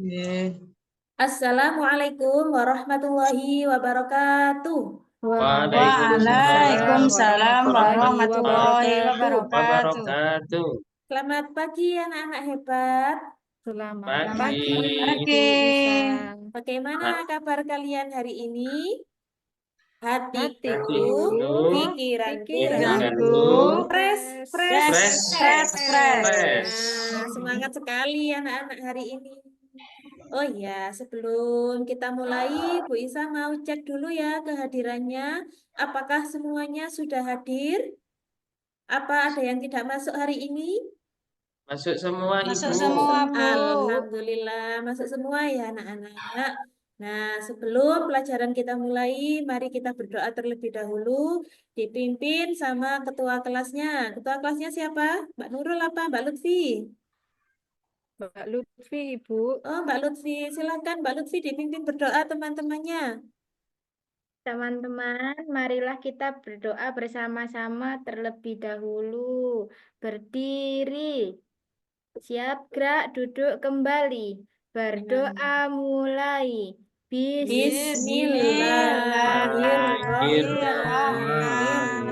Oke. Assalamualaikum warahmatullahi wabarakatuh. Waalaikumsalam Waalaikumsalam warahmatullahi warahmatullahi wabarakatuh. wabarakatuh. Selamat pagi anak-anak hebat. Selamat Pagi. pagi, Pagi. Bu Isa. Bagaimana kabar kalian hari ini? Hatiku, Hatiku, pikiranku, pikiranku, fresh, fresh, Fresh, fresh, fresh. Nah, semangat sekali anak-anak hari ini. Oh ya, sebelum kita mulai, Bu Isa mau cek dulu ya kehadirannya. Apakah semuanya sudah hadir? Apa ada yang tidak masuk hari ini? Masuk semua Masuk Ibu. semua, Bu. Alhamdulillah, masuk semua ya anak-anak. Nah, sebelum pelajaran kita mulai, mari kita berdoa terlebih dahulu, dipimpin sama ketua kelasnya. Ketua kelasnya siapa? Mbak Nurul apa Mbak Lutfi? Mbak Lutfi, Ibu. Oh, Mbak Lutfi, silakan Mbak Lutfi dipimpin berdoa teman-temannya. Teman-teman, marilah kita berdoa bersama-sama terlebih dahulu. Berdiri, siap gerak, duduk kembali. Berdoa mulai. Bismillahirrahmanirrahim.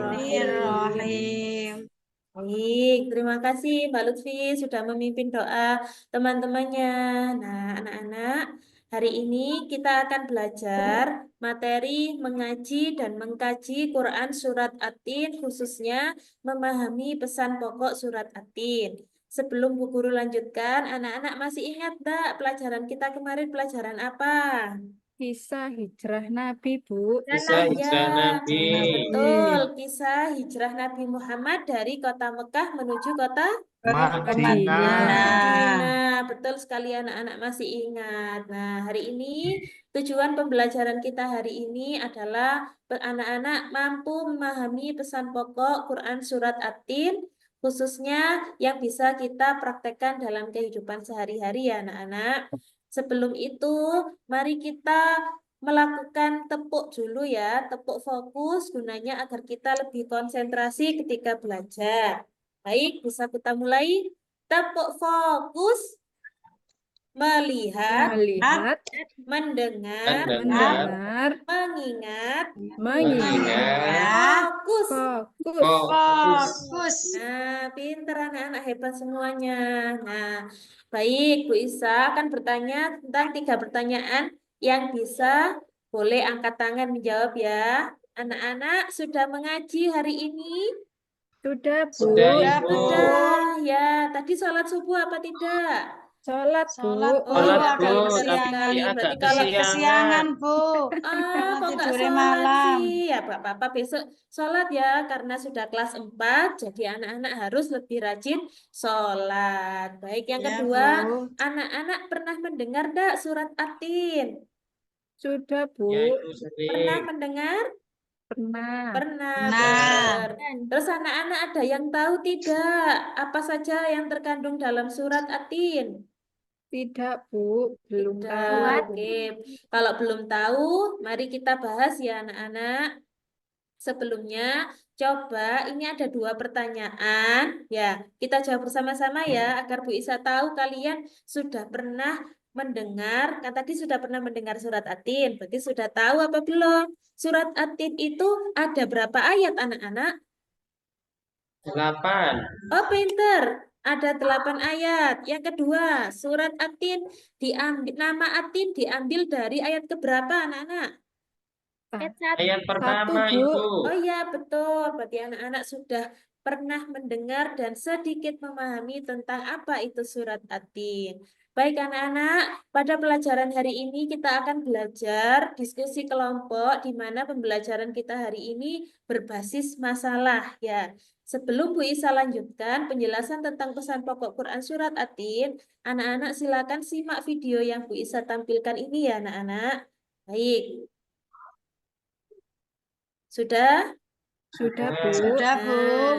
Bismillahirrahmanirrahim. Baik, terima kasih Mbak Lutfi sudah memimpin doa teman-temannya. Nah, anak-anak, hari ini kita akan belajar materi mengaji dan mengkaji Quran Surat At-Tin, khususnya memahami pesan pokok Surat At-Tin. Sebelum Bu Guru lanjutkan, anak-anak masih ingat tak pelajaran kita kemarin pelajaran apa? Kisah hijrah Nabi, Bu. Kisah Ya, hijrah Nabi. betul. Kisah hijrah Nabi Muhammad dari kota Mekah menuju kota Madinah. Madinah. Betul sekali anak-anak masih ingat. Nah, hari ini tujuan pembelajaran kita hari ini adalah anak-anak mampu memahami pesan pokok Quran Surat At-Tin, khususnya yang bisa kita praktekkan dalam kehidupan sehari-hari ya anak-anak. Sebelum itu, mari kita melakukan tepuk dulu ya, tepuk fokus gunanya agar kita lebih konsentrasi ketika belajar. Baik, bisa kita mulai. Tepuk fokus, melihat, Melihat, mendengar, mendengar, mengingat, mengingat, fokus. fokus. Fokus. Nah, pinter anak-anak hebat semuanya. Nah, baik, Bu Isa akan bertanya tentang 3 pertanyaan yang bisa boleh angkat tangan menjawab ya. Anak-anak sudah mengaji hari ini? Sudah, Bu. Sudah, Ibu. Sudah, ya. Tadi sholat subuh apa tidak? Sholat, Bu. Sholat, Bu. Sholat, Agak Bu, Pinter tapi sekali. agak Berarti kalau Kesiangan, Bu. kok nggak tidurnya sholat malam. sih? Ya, Bapak-Bapak besok sholat ya, karena sudah kelas 4, jadi anak-anak harus lebih rajin sholat. Baik, yang Ya, kedua, Bu. anak-anak pernah mendengar enggak surat At-Tin? Sudah, Bu. Ya, Ibu Pernah sering. mendengar? Pernah. Pernah, Nah, benar. Terus anak-anak ada yang tahu tidak apa saja yang terkandung dalam surat At-Tin? Tidak, Bu. Belum Tidak. tahu. Oke, kalau belum tahu, mari kita bahas ya anak-anak. Sebelumnya, coba ini ada 2 pertanyaan. Ya, kita jawab bersama-sama ya, agar Bu Isa tahu kalian sudah pernah mendengar, kan tadi sudah pernah mendengar surat At-Tin, berarti sudah tahu apa belum? Surat At-Tin itu ada berapa ayat anak-anak? 8. Oh, pinter. Ada 8 ayat. Yang kedua, surat At-Tin diambil, nama At-Tin diambil dari ayat keberapa anak-anak? Ayat pertama, Bu. Ibu. Oh iya, betul. Berarti anak-anak sudah pernah mendengar dan sedikit memahami tentang apa itu surat At-Tin. Baik anak-anak, pada pelajaran hari ini kita akan belajar diskusi kelompok di mana pembelajaran kita hari ini berbasis masalah ya. Sebelum Bu Isa lanjutkan penjelasan tentang pesan pokok Quran surat At-Tin, anak-anak silakan simak video yang Bu Isa tampilkan ini ya anak-anak. Baik, sudah? Sudah, Bu. Sudah, Bu. Nah,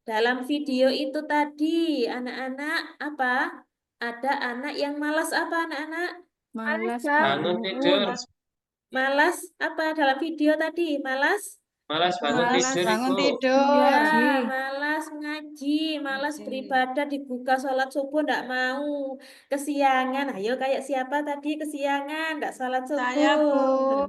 dalam video itu tadi, anak-anak apa? Ada anak yang malas apa anak-anak? Malas Bangun tidur. Malas apa dalam video tadi? Malas? Malas bangun Malas tidur, Bangun Ibu. tidur. Ya, Ngaji. malas malas ngaji, malas Oke. beribadah, dibuka sholat subuh ndak mau, kesiangan. Ayo kayak siapa tadi kesiangan, ndak sholat Saya, Bu. subuh.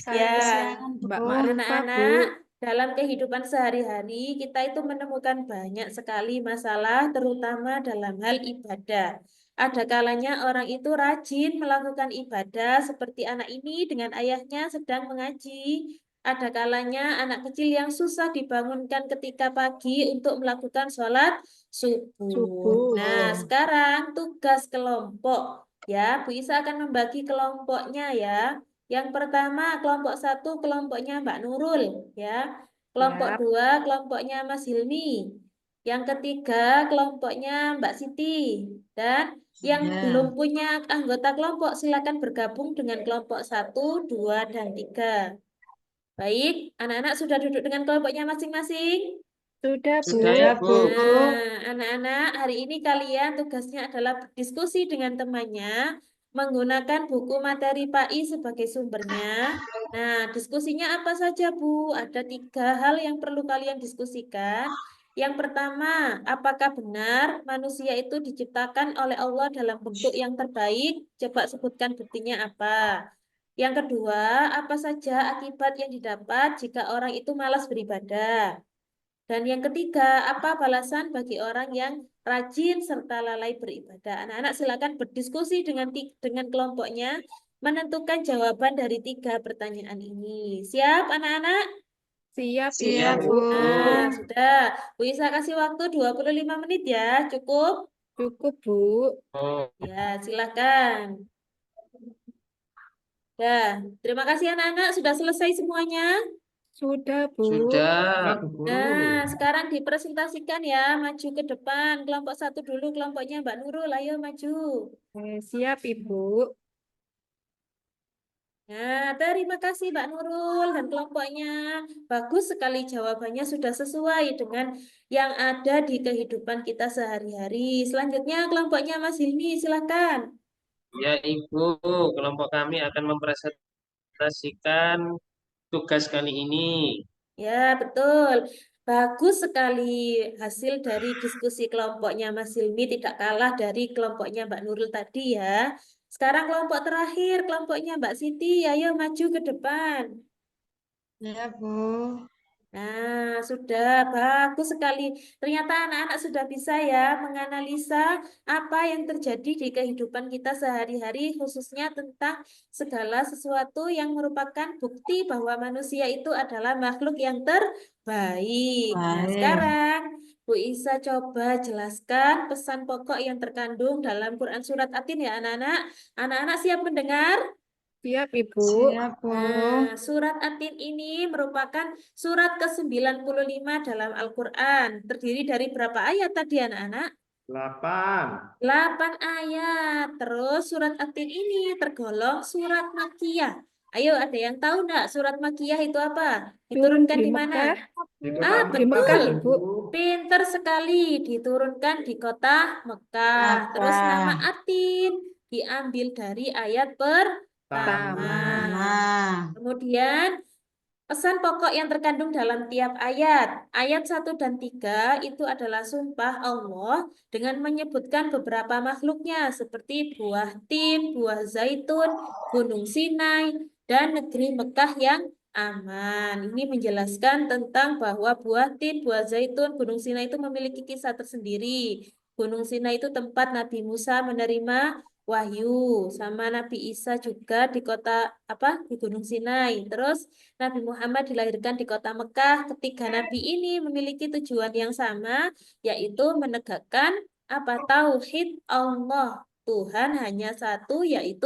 Saya Ya, Kesiangan, Mbak Bu. Ma'rifah, Bu. anak-anak, dalam kehidupan sehari-hari kita itu menemukan banyak sekali masalah, terutama dalam hal ibadah. Ada kalanya orang itu rajin melakukan ibadah seperti anak ini dengan ayahnya sedang mengaji. Ada kalanya anak kecil yang susah dibangunkan ketika pagi untuk melakukan sholat subuh. Subuh. Nah, sekarang tugas kelompok. Ya, Bu Isa akan membagi kelompoknya ya. Yang pertama, kelompok satu kelompoknya Mbak Nurul, ya. Kelompok Siap. dua kelompoknya Mas Hilmi. Yang ketiga kelompoknya Mbak Siti. Dan yang Ya. belum punya anggota kelompok silakan bergabung dengan kelompok 1, 2, dan 3. Baik, anak-anak sudah duduk dengan kelompoknya masing-masing? Sudah, Bu. Sudah, Ya, Ibu. Bu. Nah, anak-anak, hari ini kalian tugasnya adalah berdiskusi dengan temannya menggunakan buku materi PAI sebagai sumbernya. Nah, diskusinya apa saja, Bu? Ada 3 hal yang perlu kalian diskusikan. Yang pertama, apakah benar manusia itu diciptakan oleh Allah dalam bentuk yang terbaik? Coba sebutkan buktinya apa. Yang kedua, apa saja akibat yang didapat jika orang itu malas beribadah? Dan yang ketiga, apa balasan bagi orang yang rajin serta lalai beribadah? Anak-anak silakan berdiskusi dengan kelompoknya, menentukan jawaban dari 3 pertanyaan ini. Siap, anak-anak? Siap, Siap, Ibu. Bu. Nah, sudah. Bu Isa kasih waktu 25 menit ya, cukup? Cukup, Bu. Oh, Ya, silakan. Ya, terima kasih anak-anak, sudah selesai semuanya. Sudah, Bu. sudah. Nah, sekarang dipresentasikan ya, maju ke depan. Kelompok 1 dulu, kelompoknya Mbak Nurul, ayo maju. Siap, Ibu. Nah, terima kasih Mbak Nurul dan kelompoknya. Bagus sekali jawabannya sudah sesuai dengan yang ada di kehidupan kita sehari-hari. Selanjutnya kelompoknya Mas Hilmi, silakan. Ya, Ibu, kelompok kami akan mempresentasikan tugas kali ini. Ya, betul. Bagus sekali hasil dari diskusi kelompoknya Mas Hilmi tidak kalah dari kelompoknya Mbak Nurul tadi ya. Sekarang kelompok terakhir, kelompoknya Mbak Siti, ayo maju ke depan. Ya, Bu. Nah, sudah bagus sekali. Ternyata anak-anak sudah bisa ya menganalisa apa yang terjadi di kehidupan kita sehari-hari, khususnya tentang segala sesuatu yang merupakan bukti bahwa manusia itu adalah makhluk yang terbaik. Nah, Baik. sekarang Bu Isa coba jelaskan pesan pokok yang terkandung dalam Quran Surat At-Tin ya anak-anak. Anak-anak siap mendengar? Siap, Ibu. Siap, Bu. Nah, surat At-Tin ini merupakan surat ke-95 dalam Al-Quran. Terdiri dari berapa ayat tadi anak-anak? 8. 8 ayat. Terus surat At-Tin ini tergolong surat Makkiyah. Ayo, ada yang tahu enggak surat Makkiyah itu apa? Turun Diturunkan di di mana? Mekah. Ah, Di Mekah, betul. Ibu. Pinter sekali. Diturunkan di kota Mekah. Terus nama Mekah. At-Tin diambil dari ayat pertama. Nah, Kemudian pesan pokok yang terkandung dalam tiap ayat. Ayat 1 dan 3 itu adalah sumpah Allah dengan menyebutkan beberapa makhluknya seperti buah tin, buah zaitun, gunung Sinai, dan negeri Mekah yang aman. Ini menjelaskan tentang bahwa buah tin, buah zaitun, gunung Sinai itu memiliki kisah tersendiri. Gunung Sinai itu tempat Nabi Musa menerima wahyu, sama Nabi Isa juga di kota apa di Gunung Sinai. Terus Nabi Muhammad dilahirkan di kota Mekah. Ketiga nabi ini memiliki tujuan yang sama, yaitu menegakkan apa tauhid Allah. Tuhan hanya satu, yaitu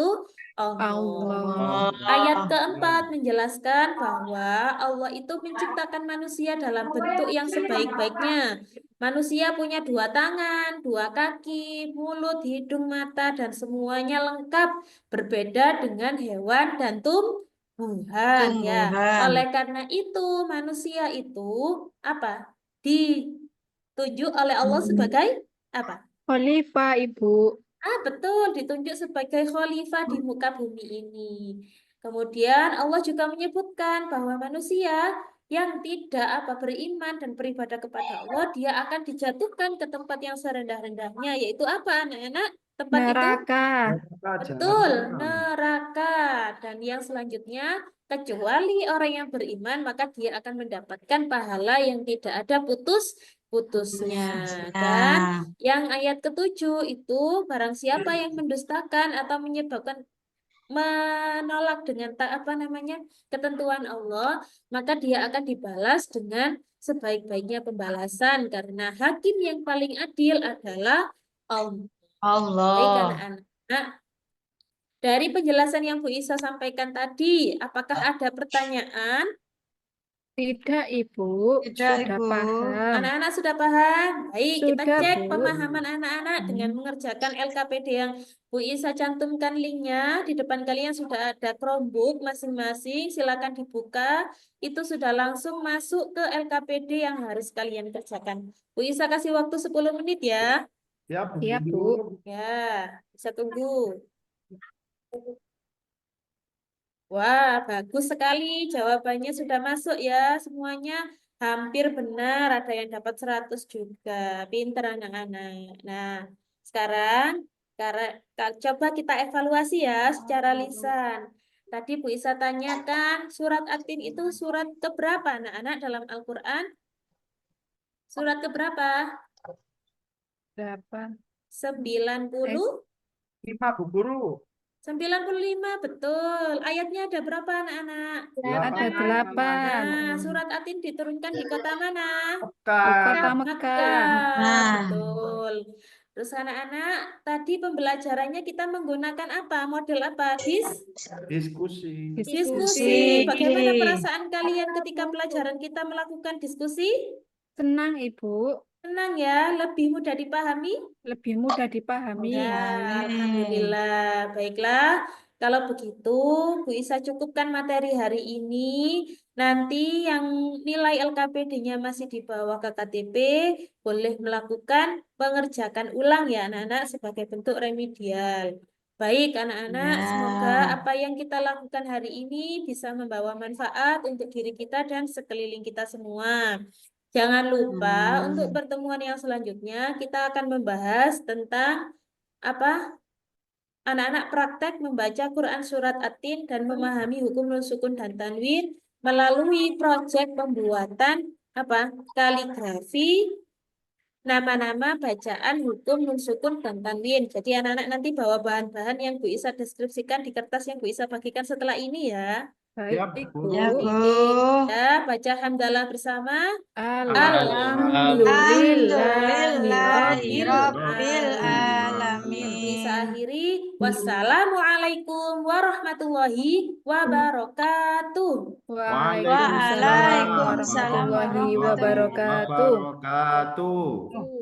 Allah. Allah. Ayat keempat menjelaskan bahwa Allah itu menciptakan manusia dalam bentuk yang sebaik-baiknya. Manusia punya 2 tangan, 2 kaki, mulut, hidung, mata, dan semuanya lengkap. Berbeda dengan hewan dan tumbuhan ya. tumbuhan. Oleh karena itu manusia itu apa? Ditunjuk oleh Allah sebagai apa? Khalifah, Ibu. Ah, betul, ditunjuk sebagai khalifah di muka bumi ini. Kemudian Allah juga menyebutkan bahwa manusia yang tidak beriman dan beribadah kepada Allah, dia akan dijatuhkan ke tempat yang serendah-rendahnya, yaitu apa anak-anak? Tempat itu Neraka. betul, Jahanam. neraka. Dan yang selanjutnya, kecuali orang yang beriman, maka dia akan mendapatkan pahala yang tidak ada putus-putusnya. Dan Nah, yang ayat ke-7 itu, barang siapa yang mendustakan atau menolak dengan ketentuan Allah, maka dia akan dibalas dengan sebaik-baiknya pembalasan, karena hakim yang paling adil adalah Allah. Baik Allah. anak-anak, dari penjelasan yang Bu Isa sampaikan tadi, apakah ada pertanyaan? Tidak, Ibu. Tidak, Sudah Ibu. paham. Anak-anak sudah paham? Baik, kita Sudah, cek Bu. pemahaman anak-anak dengan mengerjakan LKPD yang Bu Isa cantumkan linknya. Di depan kalian sudah ada Chromebook masing-masing. Silakan dibuka. Itu sudah langsung masuk ke LKPD yang harus kalian kerjakan. Bu Isa kasih waktu 10 menit ya. Ya, Bu Siap, Bu. Guru. Ya, bisa tunggu. Wah, bagus sekali. Jawabannya sudah masuk ya. Semuanya hampir benar. Ada yang dapat 100 juga. Pinter anak-anak. Nah, sekarang coba kita evaluasi ya secara lisan. Tadi Bu Isa tanyakan, surat At-Tin itu surat keberapa anak-anak dalam Al-Quran? Surat keberapa? 8. 90? 5, Bu Guru. 95, betul. Ayatnya ada berapa anak-anak? Ada 8. Nah, surat At-Tin diturunkan di kota mana? Di Mekah. kota Mekah. Mekah, Nah. betul. Terus anak-anak, tadi pembelajarannya kita menggunakan apa? Model apa? Diskusi. Diskusi. Bagaimana Diskusi. perasaan kalian ketika pelajaran kita melakukan diskusi? Senang, Ibu. Senang ya, lebih mudah dipahami? Lebih mudah dipahami. Ya, alhamdulillah. Baiklah, kalau begitu Bu Isa cukupkan materi hari ini. Nanti yang nilai LKPD-nya masih di bawah KKTP boleh melakukan pengerjakan ulang ya anak-anak sebagai bentuk remedial. Baik anak-anak, Ya. semoga apa yang kita lakukan hari ini bisa membawa manfaat untuk diri kita dan sekeliling kita semua. Jangan lupa untuk pertemuan yang selanjutnya kita akan membahas tentang apa? Anak-anak praktek membaca Quran Surat At-Tin dan memahami hukum nun sukun dan tanwin melalui proyek pembuatan kaligrafi nama-nama bacaan hukum nun sukun dan tanwin. Jadi anak-anak nanti bawa bahan-bahan yang Bu Isa deskripsikan di kertas yang Bu Isa bagikan setelah ini ya. Baik, Bu. Ya, Bu. Ya, baca hamdalah bersama. Alhamdulillahi Rabbil Alamin. Bisa Alamin. akhiri. Wassalamualaikum warahmatullahi wabarakatuh. Waalaikumsalam warahmatullahi wabarakatuh. wabarakatuh.